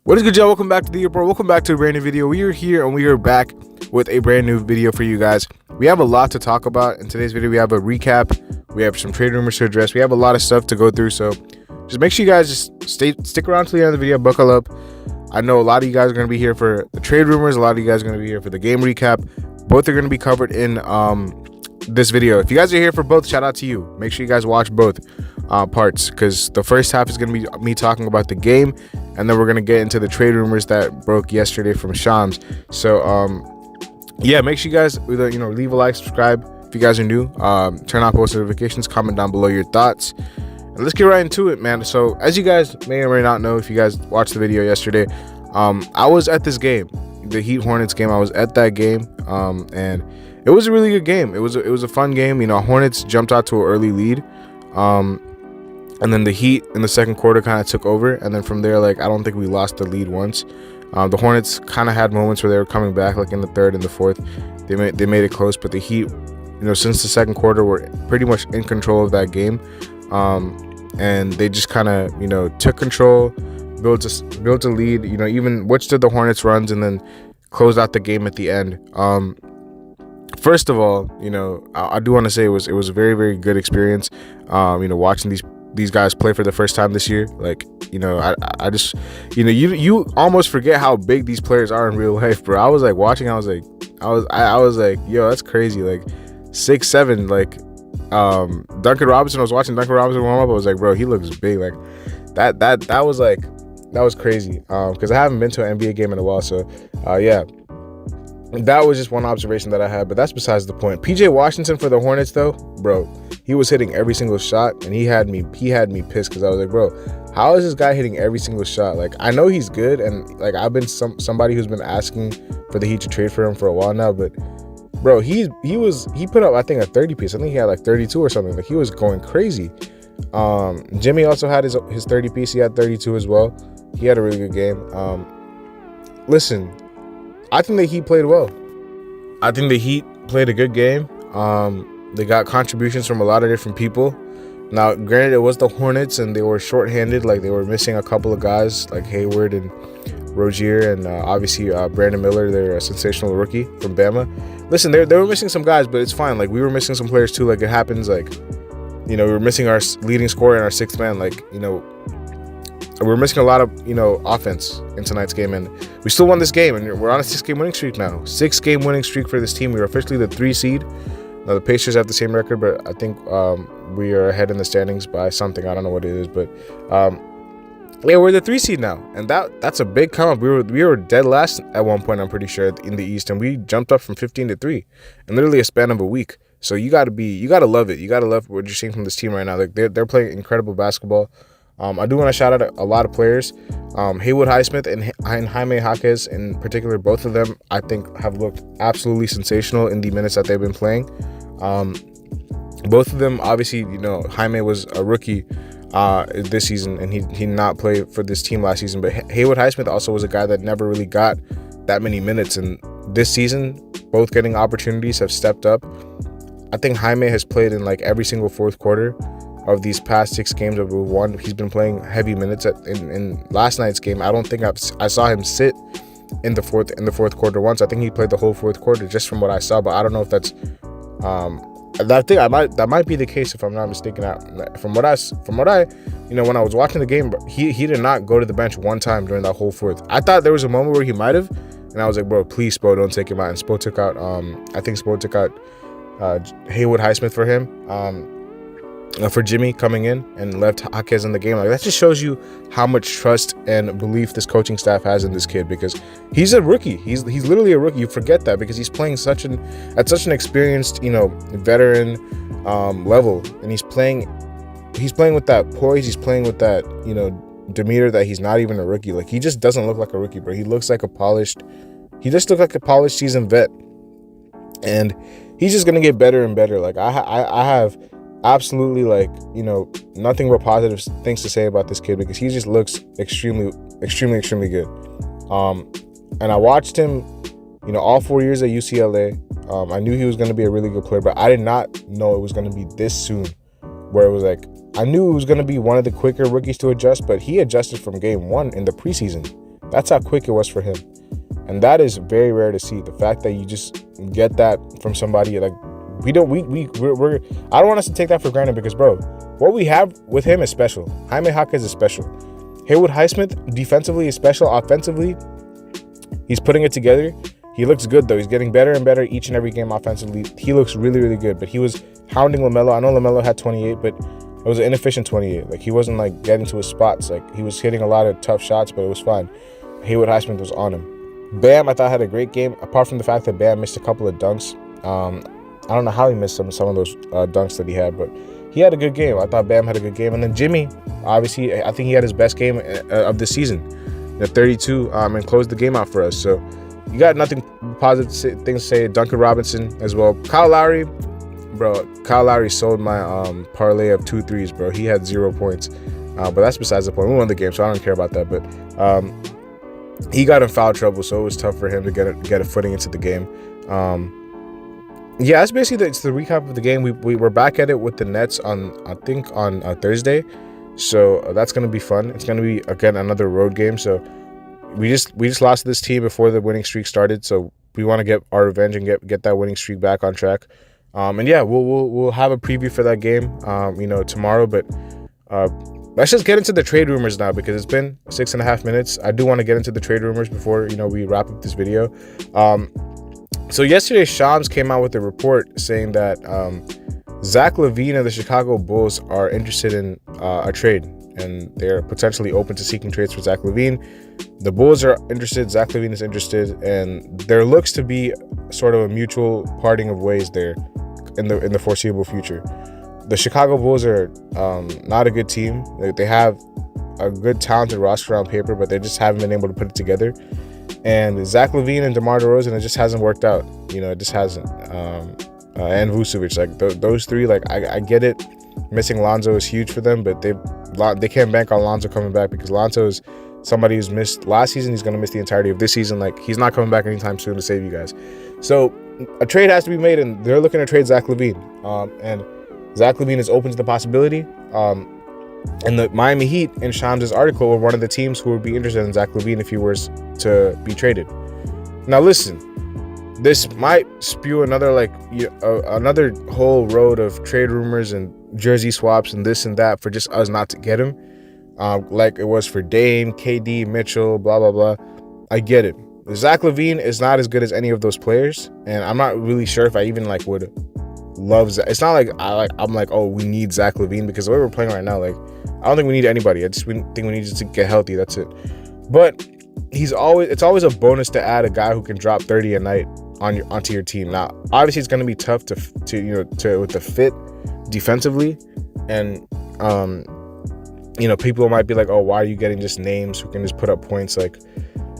What is good, y'all? Welcome back to the year, bro. Welcome back to a brand new video. We are here and we are back with a brand new video for you guys. We have a lot to talk about in today's video. We have a recap. We have some trade rumors to address. We have a lot of stuff to go through. So just make sure you guys just stick around till the end of the video. Buckle up. I know a lot of you guys are going to be here for the trade rumors. A lot of you guys are going to be here for the game recap. Both are going to be covered in this video. If you guys are here for both, shout out to you. Make sure you guys watch both parts, because the first half is going to be me talking about the game, and then we're going to get into the trade rumors that broke yesterday from Shams. So yeah, make sure you guys leave a like, subscribe if you guys are new, turn on post notifications, comment down below your thoughts, and let's get right into it, man. So as you guys may or may not know, if you guys watched the video yesterday, I was at this game, the Heat Hornets game. I was at that game, and it was a really good game. It was a fun game. Hornets jumped out to an early lead, and then the Heat in the second quarter kind of took over, and then from there, I don't think we lost the lead once. The Hornets kind of had moments where they were coming back, in the third and the fourth. They made it close, but the Heat, since the second quarter, were pretty much in control of that game, and they just kind of took control, built a lead, even withstood the Hornets' runs, and then closed out the game at the end. First of all, I do want to say it was a very, very good experience. Watching these guys play for the first time this year. I just, you almost forget how big these players are in real life, bro. I was watching, I was like, yo, that's crazy. 6'7", Duncan Robinson. I was watching Duncan Robinson warm up. I was like, bro, he looks big. That was crazy. Because I haven't been to an NBA game in a while. So yeah. That was just one observation that I had, but that's besides the point. PJ Washington for the Hornets, though, bro, he was hitting every single shot, and he had me pissed, because I was like, bro, how is this guy hitting every single shot? I know he's good, and I've been somebody who's been asking for the Heat to trade for him for a while now, but bro, he put up, I think, a 30 piece. I think he had 32 or something. He was going crazy. Jimmy also had his 30 piece. He had 32 as well. He had a really good game. Listen, I think the Heat played well. I think the Heat played a good game. They got contributions from a lot of different people. Now, granted, it was the Hornets, and they were shorthanded. They were missing a couple of guys, like Hayward and Rozier, and obviously Brandon Miller, their sensational rookie from Bama. Listen, they were missing some guys, but it's fine. We were missing some players too. It happens. We were missing our leading scorer and our sixth man. We're missing a lot of, offense in tonight's game, and we still won this game, and we're on a 6-game winning streak now. 6-game winning streak for this team. We are officially the 3 seed. Now, the Pacers have the same record, but I think we are ahead in the standings by something. I don't know what it is, but yeah, we're the 3 seed now, and that's a big come up. We were dead last at one point, I'm pretty sure, in the East, and we jumped up from 15 to 3 in literally a span of a week. So you gotta love it. You gotta love what you're seeing from this team right now. They're playing incredible basketball. I do want to shout out a lot of players. Haywood Highsmith and Jaime Jaquez in particular, both of them, I think, have looked absolutely sensational in the minutes that they've been playing. Both of them, obviously, Jaime was a rookie this season, and he did not play for this team last season. But Haywood Highsmith also was a guy that never really got that many minutes. And this season, both getting opportunities, have stepped up. I think Jaime has played in every single fourth quarter of these past 6 games that we've won. He's been playing heavy minutes. In last night's game, I don't think I saw him sit in the fourth quarter once. I think he played the whole fourth quarter, just from what I saw. But I don't know if that's that might be the case, if I'm not mistaken. From what I when I was watching the game, he did not go to the bench one time during that whole fourth. I thought there was a moment where he might have, and I was like, bro, please, Spo, don't take him out. And Spo took out Haywood Highsmith for him. For Jimmy coming in, and left Jaquez in the game. That just shows you how much trust and belief this coaching staff has in this kid, because he's a rookie. He's literally a rookie. You forget that, because he's playing at such an experienced, veteran level, and he's playing with that poise. He's playing with that, demeanor that he's not even a rookie. He just doesn't look like a rookie, bro. He looks like he just looks like a polished seasoned vet, and he's just gonna get better and better. I have absolutely nothing but positive things to say about this kid, because he just looks extremely good. And I watched him all 4 years at UCLA. I knew he was going to be a really good player, but I did not know it was going to be this soon, where it was I knew it was going to be one of the quicker rookies to adjust, but he adjusted from game 1 in the preseason. That's how quick it was for him. And that is very rare to see. The fact that you just get that from somebody, like, we're I don't want us to take that for granted because, bro, what we have with him is special. Jaime Jaquez is special. Haywood Highsmith, defensively, is special. Offensively, he's putting it together. He looks good, though. He's getting better and better each and every game offensively. He looks really, really good. But he was hounding LaMelo. I know LaMelo had 28, but it was an inefficient 28. Like, he wasn't, like, getting to his spots. Like, he was hitting a lot of tough shots, but it was fine. Haywood Highsmith was on him. Bam, I thought, had a great game, apart from the fact that Bam missed a couple of dunks. I don't know how he missed some of those dunks that he had, but he had a good game. I thought Bam had a good game. And then Jimmy, obviously, I think he had his best game of the season, the 32, and closed the game out for us. So you got nothing positive things to say. Duncan Robinson as well. Kyle Lowry, bro. Kyle Lowry sold my parlay of 2 threes, bro. He had 0 points, but that's besides the point. We won the game, so I don't care about that. But he got in foul trouble, so it was tough for him to get a footing into the game. Yeah, that's basically it's the recap of the game. We were back at it with the Nets on Thursday, so that's gonna be fun. It's gonna be again another road game. So we just lost to this team before the winning streak started. So we want to get our revenge and get that winning streak back on track. And yeah, we'll have a preview for that game, tomorrow. But let's just get into the trade rumors now because it's been 6.5 minutes. I do want to get into the trade rumors before we wrap up this video. So yesterday, Shams came out with a report saying that Zach Lavine and the Chicago Bulls are interested in a trade, and they're potentially open to seeking trades for Zach Lavine. The Bulls are interested, Zach Lavine is interested, and there looks to be sort of a mutual parting of ways there in the foreseeable future. The Chicago Bulls are not a good team. They have a good, talented roster on paper, but they just haven't been able to put it together. And Zach Lavine and DeMar DeRozan, it just hasn't worked out. It just hasn't. And Vucevic, like those three, like I get it. Missing Lonzo is huge for them, but they can't bank on Lonzo coming back because Lonzo is somebody who's missed last season. He's going to miss the entirety of this season. Like, he's not coming back anytime soon to save you guys. So a trade has to be made, and they're looking to trade Zach Lavine. And Zach Lavine is open to the possibility. And the Miami Heat, in Shams' article, were one of the teams who would be interested in Zach Lavine if he was to be traded. Now, listen, this might spew another whole road of trade rumors and jersey swaps and this and that for just us not to get him, like it was for Dame, KD, Mitchell, blah blah blah. I get it. Zach Lavine is not as good as any of those players, and I'm not really sure if I even would love Zach. It's not like I'm like, oh, we need Zach Lavine, because the way we're playing right now, like, I don't think we need anybody. I just think we need to get healthy. That's it. But it's always a bonus to add a guy who can drop 30 a night onto your team. Now, obviously, it's going to be tough to with the fit defensively, and people might be like, oh, why are you getting just names who can just put up points? Like,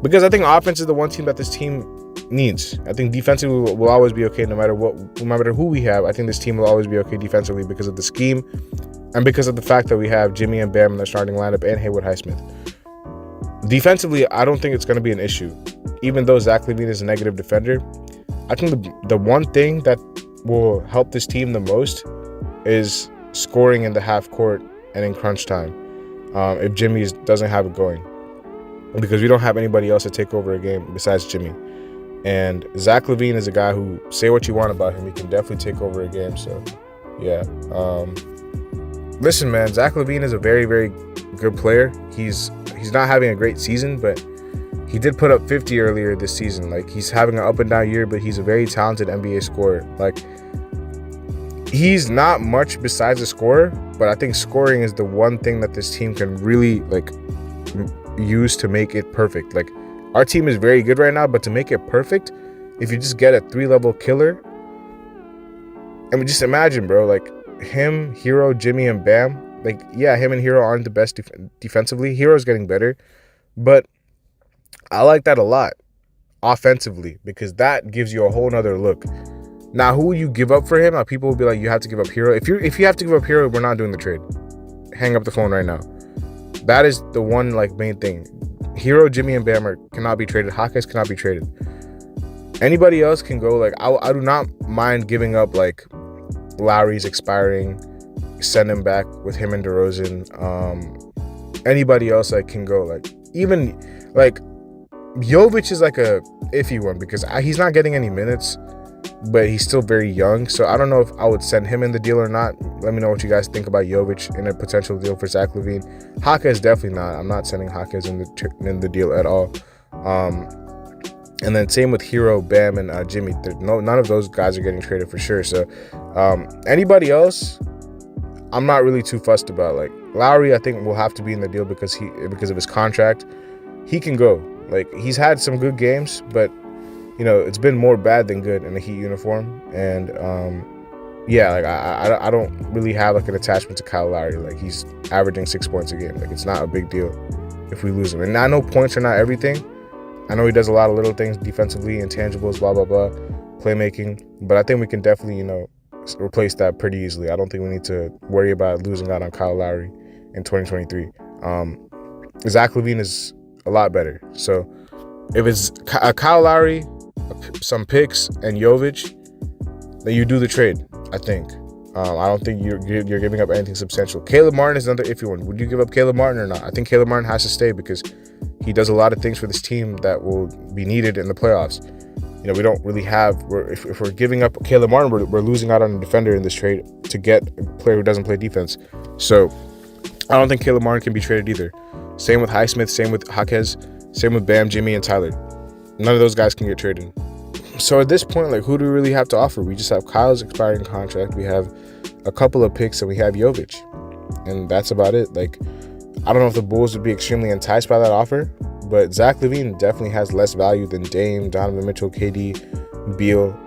because I think offense is the one team that this team needs. I think defensively will always be okay no matter who we have. I think this team will always be okay defensively because of the scheme and because of the fact that we have Jimmy and Bam in the starting lineup and Haywood Highsmith. Defensively, I don't think it's going to be an issue. Even though Zach Lavine is a negative defender, I think the one thing that will help this team the most is scoring in the half court and in crunch time, if Jimmy doesn't have it going. Because we don't have anybody else to take over a game besides Jimmy. And Zach Lavine is a guy who, say what you want about him, he can definitely take over a game. So, yeah. Listen, man, Zach Lavine is a very, very good player. He's not having a great season, but he did put up 50 earlier this season. Like, he's having an up and down year, but he's a very talented NBA scorer. Like, he's not much besides a scorer, but I think scoring is the one thing that this team can really, use to make it perfect. Like, our team is very good right now, but to make it perfect, if you just get a 3-level killer, I mean, just imagine, bro, like him, Hero, Jimmy, and Bam. Like, yeah, him and Hero aren't the best defensively. Hero's getting better, but I like that a lot offensively because that gives you a whole nother look. Now, who you give up for him? People will be like, you have to give up Hero. If you have to give up Hero, we're not doing the trade. Hang up the phone right now. That is the one main thing. Hero, Jimmy, and Bam cannot be traded. Hawkins cannot be traded. Anybody else can go. I do not mind giving up Lowry's expiring, send him back with him and DeRozan. Anybody else can go. Jovic is like a iffy one because he's not getting any minutes, but he's still very young. So I don't know if I would send him in the deal or not. Let me know what you guys think about Jovic in a potential deal for Zach Lavine. Haka is definitely not. I'm not sending Haka in the deal at all. And then same with Hero, Bam, and Jimmy. None of those guys are getting traded for sure. So anybody else, I'm not really too fussed about. Like Lowry, I think will have to be in the deal because of his contract. He can go. Like he's had some good games, but you know it's been more bad than good in the Heat uniform. And yeah, like I don't really have like an attachment to Kyle Lowry. Like he's averaging 6 points a game. Like it's not a big deal if we lose him. And I know points are not everything. I know he does a lot of little things defensively, intangibles, blah, blah, blah, playmaking. But I think we can definitely, you know, replace that pretty easily. I don't think we need to worry about losing out on Kyle Lowry in 2023. Zach Lavine is a lot better. So if it's Kyle Lowry, some picks, and Jovic, then you do the trade, I think. I don't think you're giving up anything substantial. Caleb Martin is another iffy one. Would you give up Caleb Martin or not? I think Caleb Martin has to stay because he does a lot of things for this team that will be needed in the playoffs. You know, we don't really have. If we're giving up Caleb Martin, we're losing out on a defender in this trade to get a player who doesn't play defense. So I don't think Caleb Martin can be traded either. Same with Highsmith, same with Jaquez, same with Bam, Jimmy, and Tyler. None of those guys can get traded. So at this point, like, who do we really have to offer? We just have Kyle's expiring contract. We have a couple of picks, and we have Jovic, and that's about it. Like, I don't know if the Bulls would be extremely enticed by that offer, but Zach Lavine definitely has less value than Dame, Donovan Mitchell, KD, Beal.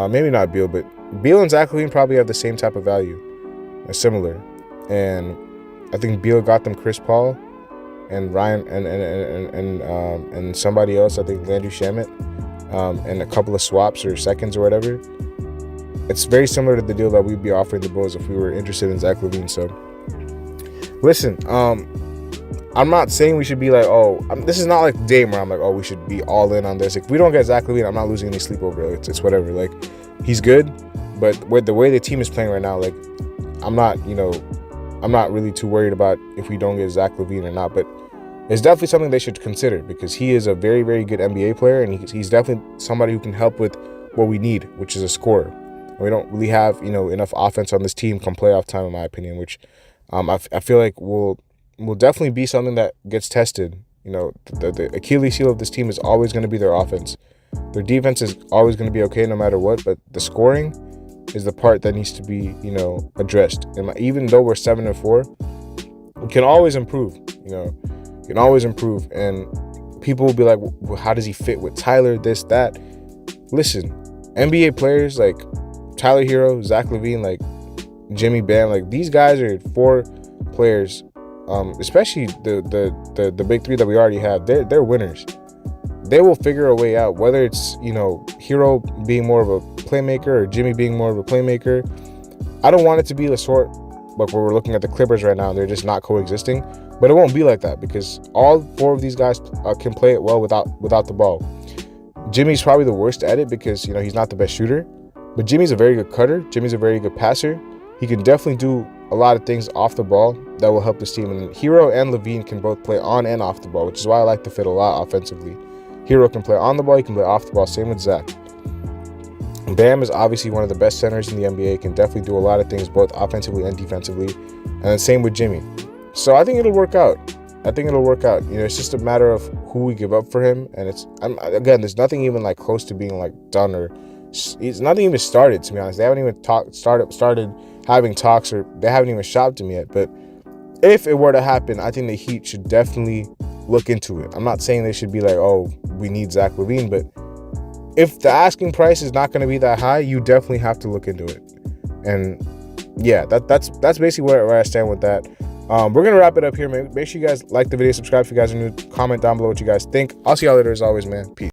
Maybe not Beal, but Beal and Zach Lavine probably have the same type of value, similar. And I think Beal got them Chris Paul and Ryan and somebody else. I think Landry Shamet, and a couple of swaps or seconds or whatever. It's very similar to the deal that we'd be offering the Bulls if we were interested in Zach Lavine. So, listen, I'm not saying we should be like, this is not like Dame where I'm like, we should be all in on this. If we don't get Zach Lavine, I'm not losing any sleep over it. It's whatever. Like, he's good, but with the way the team is playing right now, like, I'm not really too worried about if we don't get Zach Lavine or not. But it's definitely something they should consider because he is a very, very good NBA player, and he's definitely somebody who can help with what we need, which is a scorer. We don't really have, enough offense on this team come playoff time, in my opinion, which I feel like will definitely be something that gets tested. The Achilles heel of this team is always going to be their offense. Their defense is always going to be okay no matter what, but the scoring is the part that needs to be, addressed. And even though we're 7-4, we can always improve. Can always improve. And people will be like, well, how does he fit with Tyler? This, that. Listen, NBA players like Tyler Hero, Zach Lavine, like Jimmy, Bam, like these guys are 4 players, especially the big 3 that we already have. They're winners. They will figure a way out, whether it's Hero being more of a playmaker or Jimmy being more of a playmaker. I don't want it to be the sort like where we're looking at the Clippers right now and they're just not coexisting, but it won't be like that because all 4 of these guys can play it well without the ball. Jimmy's probably the worst at it because he's not the best shooter. But Jimmy's a very good cutter. Jimmy's a very good passer. He can definitely do a lot of things off the ball that will help this team. And Hero and Lavine can both play on and off the ball, which is why I like the fit a lot offensively. Hero can play on the ball. He can play off the ball. Same with Zach. Bam is obviously one of the best centers in the NBA. Can definitely do a lot of things both offensively and defensively. And then same with Jimmy. So I think it'll work out. It's just a matter of who we give up for him. And again, there's nothing even like close to being like done or it's nothing even started, to be honest. They haven't even started having talks, or they haven't even shopped him yet. But if it were to happen, I think the Heat should definitely look into it. I'm not saying they should be like, we need Zach Lavine, but if the asking price is not going to be that high, you definitely have to look into it. And yeah, that's basically where I stand with that. We're gonna wrap it up here, man. Make sure you guys like the video, subscribe if you guys are new, comment down below what you guys think. I'll see y'all later as always, man. Peace.